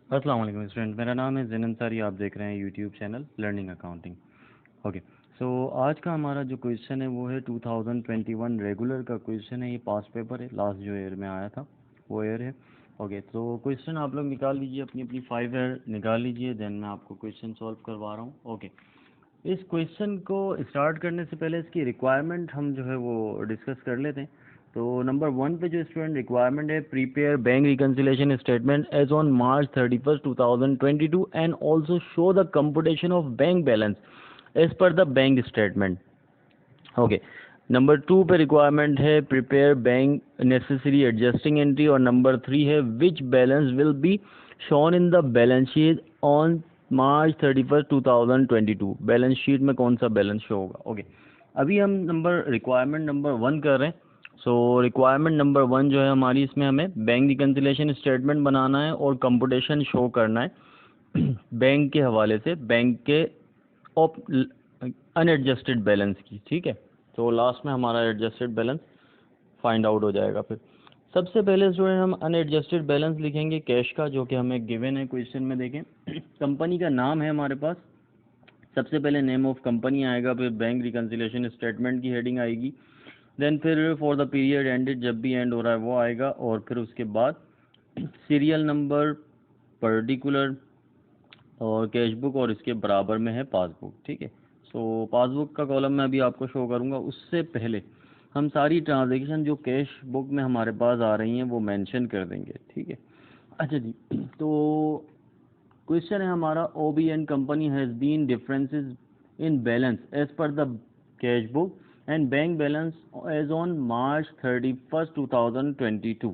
अस्सलाम वालेकुम स्टूडेंट, मेरा नाम है ज़ैन अंसारी। आप देख रहे हैं YouTube channel learning accounting. Okay, so आज का हमारा जो क्वेश्चन है वो है 2021 रेगुलर का क्वेश्चन है। ये पास पेपर है, लास्ट जो ईयर में आया था वो ईयर है। ओके, तो क्वेश्चन आप लोग निकाल लीजिए, अपनी अपनी 5 ईयर निकाल लीजिए, देन मैं आपको क्वेश्चन सॉल्व करवा रहा हूँ। ओके, इस क्वेश्चन को स्टार्ट करने से पहले इसकी रिक्वायरमेंट हम जो है वो डिस्कस कर लेते हैं। तो नंबर 1 पे जो स्टूडेंट रिक्वायरमेंट है, prepare bank reconciliation statement as on March 31st 2022 and also show the computation of bank balance as per the bank statement. Okay, number 2 पे रिक्वायरमेंट है prepare bank necessary adjusting entry, और number 3 है which balance will be shown in the balance sheet on March 31st 2022। Balance sheet में कौन सा balance show होगा। Okay, अभी हम रिक्वायरमेंट नंबर 1 कर रहे हैं। सो रिक्वायरमेंट नंबर 1 जो है हमारी, इसमें हमें बैंक रिकन्सिलेशन स्टेटमेंट बनाना है और कंपुटेशन शो करना है बैंक के हवाले से, बैंक के अनएडजस्टेड बैलेंस की। ठीक है, तो लास्ट में हमारा एडजस्टेड बैलेंस फाइंड आउट हो जाएगा। फिर सबसे पहले स्टूडेंट हम अनएडजस्टेड बैलेंस लिखेंगे कैश का, जो कि हमें गिवन है क्वेश्चन में। देखें, कंपनी का नाम है हमारे पास, सबसे पहले नेम ऑफ कंपनी आएगा, फिर बैंक रिकन्सिलेशन स्टेटमेंट की हेडिंग आएगी, देन फिर फॉर द पीरियड एंडेड, जब भी एंड हो रहा है वो आएगा, और फिर उसके बाद सीरियल नंबर, पर्टिकुलर और कैश बुक, और इसके बराबर में है पासबुक। ठीक है, सो पासबुक का कॉलम मैं अभी आपको शो करूंगा। उससे पहले हम सारी ट्रांजैक्शन जो कैश बुक में हमारे पास आ रही हैं वो मेंशन कर देंगे। ठीक है, अच्छा जी, तो क्वेश्चन है हमारा, O B and company has been differences in balance as per the cash book and bank balance as on March 31st 2022।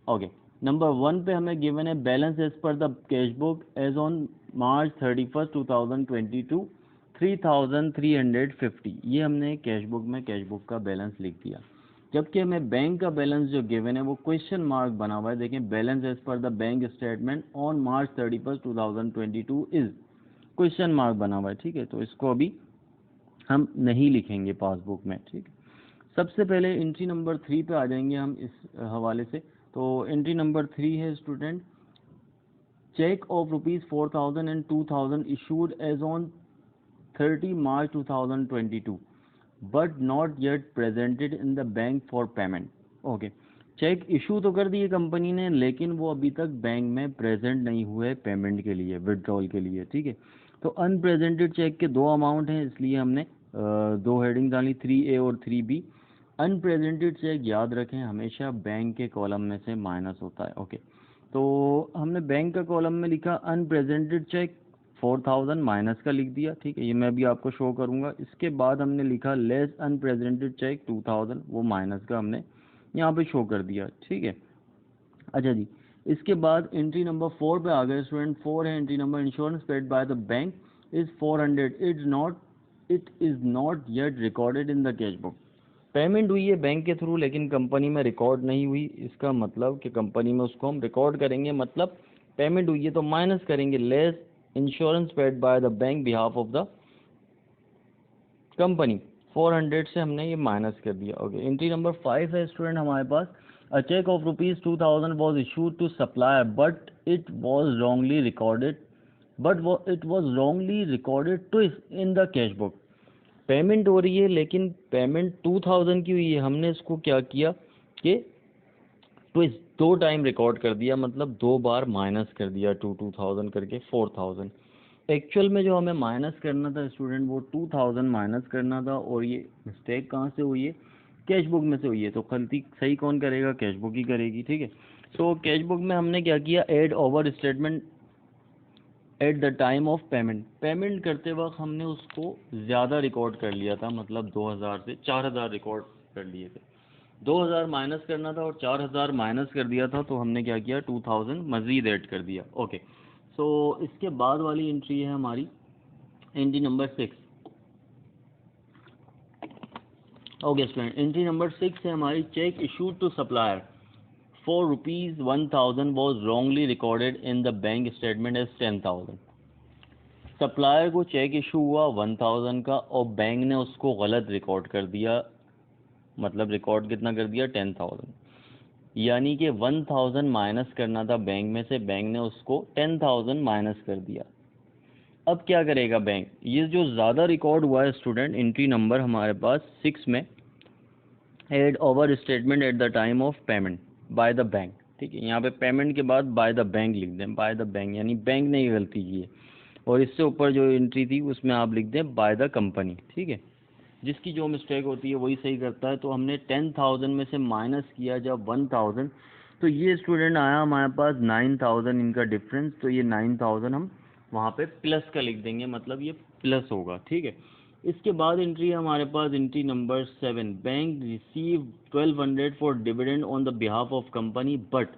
Okay, number 1 पे हमें गिवन है balance as per the cash book as on March 31st 2022 3350। ये हमने cash book में cash book का balance लिख दिया, जबकि हमें बैंक का बैलेंस जो गिवन है वो क्वेश्चन मार्क बना हुआ है। देखें, balance as per the bank statement on March 31st 2022 is question mark बना हुआ है। ठीक है, तो इसको अभी हम नहीं लिखेंगे पासबुक में। ठीक, सबसे पहले एंट्री नंबर 3 पे आ जाएंगे हम इस हवाले से। तो एंट्री नंबर 3 है student, cheque of ₹4000 and 2000 issued as on 30 March 2022 but not yet presented in the bank for payment. Okay, cheque issue तो कर दिए कंपनी ने, लेकिन वो अभी तक बैंक में प्रेजेंट नहीं हुए पेमेंट के लिए, विड्रॉल के लिए। ठीक है, तो अनप्रेजेंटेड चेक के 2 अमाउंट हैं, इसलिए हमने 2 हेडिंग डाली, 3A और 3B। अनप्रेजेंटेड चेक याद रखें हमेशा बैंक के कॉलम में से माइनस होता है। ओके, तो हमने बैंक का कॉलम में लिखा अनप्रेजेंटेड चेक 4000 माइनस का लिख दिया। ठीक है, ये मैं भी आपको शो करूंगा। इसके बाद हमने लिखा लेस अनप्रेजेंटेड चेक 2000, वो माइनस का हमने यहाँ पे शो कर दिया। ठीक है, अच्छा जी, इसके बाद एंट्री नंबर 4 पे आ गए स्टूडेंट। 4 है entry number, insurance paid by the bank is 400, it is not yet recorded in the cash book. Payment हुई है बैंक के थ्रू, लेकिन कंपनी में रिकॉर्ड नहीं हुई। इसका मतलब कि कंपनी में उसको हम रिकॉर्ड करेंगे, मतलब पेमेंट हुई है तो माइनस करेंगे, less insurance paid by the bank behalf of the company. 400 से हमने ये माइनस कर दिया। ओके, एंट्री नंबर 5 है स्टूडेंट हमारे पास, a cheque of ₹2000 was issued to supplier but it was wrongly recorded twice in the cash book. Payment हो रही है, लेकिन पेमेंट 2000 की हुई है, हमने इसको क्या किया कि ट्विस्ट 2 टाइम रिकॉर्ड कर दिया, मतलब 2 बार माइनस कर दिया, 2000 करके 4000। एक्चुअल में जो हमें माइनस करना था स्टूडेंट, वो 2000 माइनस करना था, और ये मिस्टेक कहाँ से हुई है, कैश बुक में से हुई है। तो गलती सही कौन करेगा, कैश बुक ही करेगी। ठीक है, सो कैश बुक में हमने क्या किया, add over statement at the time of payment. Payment करते वक्त हमने उसको ज़्यादा रिकॉर्ड कर लिया था, मतलब 2000 से 4000 रिकॉर्ड कर लिए थे। 2000 माइनस करना था और 4000 माइनस कर दिया था, तो हमने क्या किया, 2000 मज़ीद ऐड कर दिया। ओके, सो इसके बाद वाली एंट्री है हमारी entry number 6। Okay student, entry number 6 है हमारी, cheque issued to supplier for ₹1000 was wrongly recorded in the bank statement as 10,000। Supplier को चेक इशू हुआ 1000 का, और बैंक ने उसको गलत रिकॉर्ड कर दिया, मतलब रिकॉर्ड कितना कर दिया, 10,000। यानी कि 1000 माइनस करना था बैंक में से, बैंक ने उसको 10,000 माइनस कर दिया। अब क्या करेगा बैंक, ये जो ज़्यादा रिकॉर्ड हुआ है स्टूडेंट, एंट्री नंबर हमारे पास 6 में, add over statement at the time of payment by the bank. ठीक है, यहाँ पे पेमेंट के बाद बाय द बैंक लिख दें, बाय द बैंक यानी बैंक ने ये गलती की है। और इससे ऊपर जो एंट्री थी उसमें आप लिख दें बाय द कंपनी। ठीक है, जिसकी जो मिस्टेक होती है वही सही करता है। तो हमने 10,000 में से माइनस किया जब 1000, तो ये स्टूडेंट आया हमारे पास 9,000 इनका डिफरेंस। तो ये 9,000 हम वहाँ पे प्लस का लिख देंगे, मतलब ये प्लस होगा। ठीक है, इसके बाद एंट्री है हमारे पास entry number 7, bank receive 1200 for dividend on the behalf of company but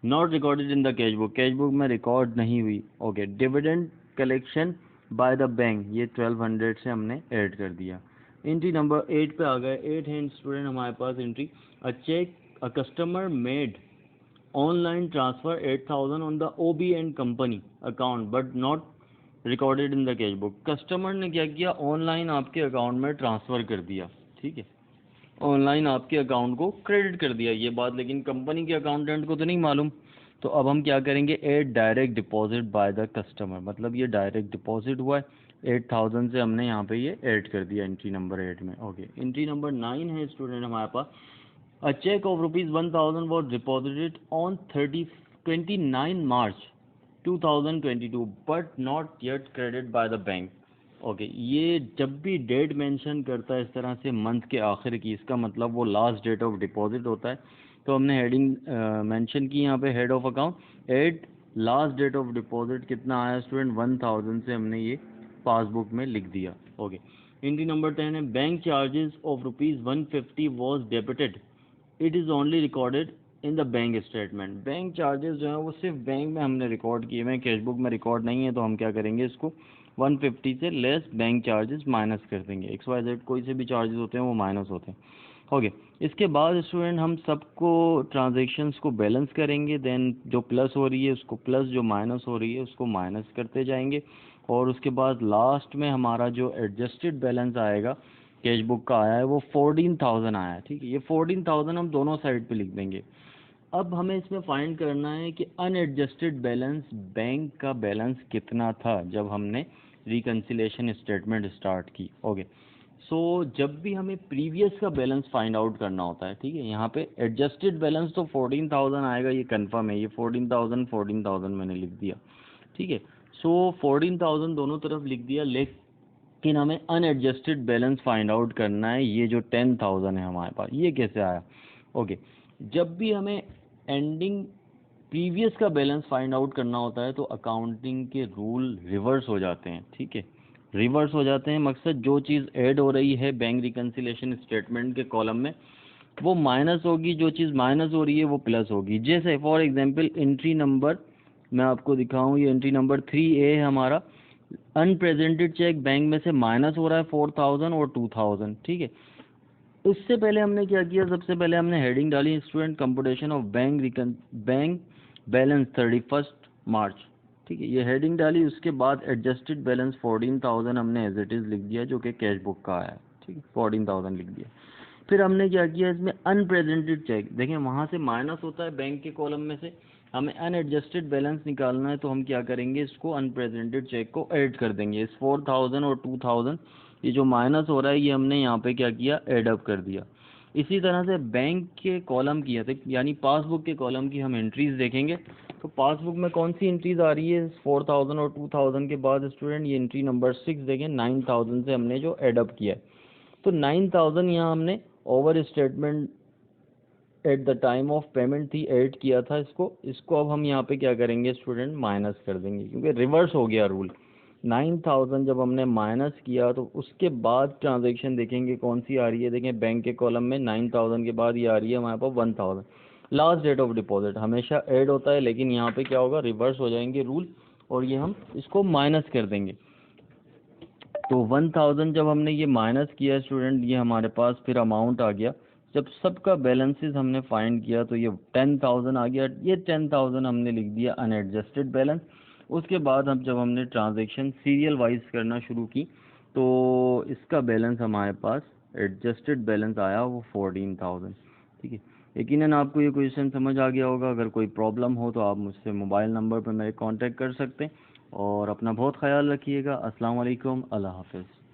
not recorded in the cash book, cash book में रिकॉर्ड नहीं हुई। Okay, dividend collection by the bank, ये 1200 से हमने ऐड कर दिया। एंट्री नंबर 8 पे आ गए। 8 है स्टूडेंट हमारे पास entry, a cheque a customer made online transfer 8,000 on the OB and company account but not recorded in the cash book. Customer ने क्या किया, ऑनलाइन आपके अकाउंट में ट्रांसफ़र कर दिया। ठीक है, ऑनलाइन आपके अकाउंट को क्रेडिट कर दिया ये बात, लेकिन कंपनी के अकाउंटेंट को तो नहीं मालूम। तो अब हम क्या करेंगे, add direct deposit by the customer, मतलब ये डायरेक्ट डिपॉजिट हुआ है 8,000 से, हमने यहाँ पे ये ऐड कर दिया एंट्री नंबर 8 में। ओके, एंट्री नंबर 9 है स्टूडेंट हमारे पास, a cheque of ₹1,000 was deposited on 29 March 2022 but not yet credit by the bank. Okay, ये जब भी डेट मेंशन करता है इस तरह से मंथ के आखिर की, इसका मतलब वो लास्ट डेट ऑफ डिपॉजिट होता है। तो हमने हेडिंग मेंशन की यहाँ पे, head of account at last date of deposit कितना आया स्टूडेंट, 1000 से हमने ये पासबुक में लिख दिया। ओके, एंट्री नंबर 10 है, bank charges of ₹150 was debited, it is only recorded in the bank statement. Bank charges जो है वो सिर्फ बैंक में हमने रिकॉर्ड किए हुए हैं, कैश बुक में रिकॉर्ड नहीं है। तो हम क्या करेंगे, इसको 150 से लेस बैंक चार्जेस माइनस कर देंगे। XYZ कोई से भी चार्जेस होते हैं वो माइनस होते हैं। ओके, इसके बाद स्टूडेंट हम सबको ट्रांजेक्शन्स को बैलेंस करेंगे, देन जो प्लस हो रही है उसको प्लस, जो माइनस हो रही है उसको माइनस करते जाएंगे। और उसके बाद लास्ट में हमारा जो एडजस्टेड बैलेंस आएगा कैश बुक का आया है वो 14,000 आया है। ठीक है, ये 14,000 हम दोनों साइड पे लिख देंगे। अब हमें इसमें फाइंड करना है कि अनएडजस्टेड बैलेंस बैंक का बैलेंस कितना था जब हमने रिकन्सिलेशन स्टेटमेंट स्टार्ट की। ओके, सो जब भी हमें प्रीवियस का बैलेंस फाइंड आउट करना होता है, ठीक है, यहाँ पे एडजस्टेड बैलेंस तो 14,000 आएगा, ये कंफर्म है, ये 14,000 मैंने लिख दिया। ठीक है, सो 14,000 दोनों तरफ लिख दिया, लेकिन हमें अनएडजस्टेड बैलेंस फाइंड आउट करना है, ये जो 10,000 है हमारे पास, ये कैसे आया। ओके, जब भी हमें एंडिंग प्रीवियस का बैलेंस फाइंड आउट करना होता है तो अकाउंटिंग के रूल रिवर्स हो जाते हैं। ठीक है, रिवर्स हो जाते हैं, मकसद जो चीज़ ऐड हो रही है बैंक रिकन्सिलेशन स्टेटमेंट के कॉलम में वो माइनस होगी, जो चीज़ माइनस हो रही है वो प्लस होगी। जैसे फॉर एग्जांपल एंट्री नंबर मैं आपको दिखाऊं, ये एंट्री नंबर 3A है हमारा, अनप्रेजेंटेड चेक बैंक में से माइनस हो रहा है 4,000 और 2,000। ठीक है, उससे पहले हमने क्या किया, सबसे पहले हमने हेडिंग डाली student computation of bank balance 31 मार्च। ठीक है, ये हेडिंग डाली, उसके बाद एडजस्टेड बैलेंस 14,000 हमने एज इट इज़ लिख दिया जो कि कैश बुक का आया है। ठीक है, 14,000 लिख दिया। फिर हमने क्या किया, इसमें अनप्रेजेंटेड चेक, देखें वहाँ से माइनस होता है बैंक के कॉलम में से, हमें अनएडजस्टेड बैलेंस निकालना है, तो हम क्या करेंगे, इसको अनप्रेजेंटेड चेक को ऐड कर देंगे। इस 4,000 और 2,000 ये जो माइनस हो रहा है ये हमने यहाँ पे क्या किया, ऐड अप कर दिया। इसी तरह से बैंक के कॉलम की यानी पासबुक के कॉलम की हम एंट्रीज देखेंगे। तो पासबुक में कौन सी एंट्रीज आ रही है 4,000 और 2,000 के बाद स्टूडेंट, ये एंट्री नंबर 6 देखें, 9,000 से हमने जो ऐड अप किया है। तो 9,000 यहाँ हमने over statement at the time of payment थी, ऐड किया था इसको अब हम यहाँ पे क्या करेंगे स्टूडेंट, माइनस कर देंगे, क्योंकि रिवर्स हो गया रूल। 9,000 जब हमने माइनस किया तो उसके बाद ट्रांजैक्शन देखेंगे कौन सी आ रही है, देखें बैंक के कॉलम में 9,000 के बाद ये आ रही है हमारे पास 1,000, लास्ट डेट ऑफ डिपॉजिट हमेशा ऐड होता है, लेकिन यहाँ पे क्या होगा, रिवर्स हो जाएंगे रूल और ये हम इसको माइनस कर देंगे। तो 1,000 जब हमने ये माइनस किया स्टूडेंट, ये हमारे पास फिर अमाउंट आ गया। जब सबका बैलेंसेस हमने फाइंड किया तो ये 10,000 आ गया, ये 10,000 हमने लिख दिया अनएडजस्टेड बैलेंस। उसके बाद हम जब हमने ट्रांजैक्शन सीरियल वाइज करना शुरू की तो इसका बैलेंस हमारे पास एडजस्टेड बैलेंस आया वो 14,000। ठीक है, यकीनन आपको ये क्वेश्चन समझ आ गया होगा। अगर कोई प्रॉब्लम हो तो आप मुझसे मोबाइल नंबर पर मेरे कांटेक्ट कर सकते हैं। और अपना बहुत ख्याल रखिएगा। अस्सलाम वालेकुम, अल्लाह हाफ़िज़।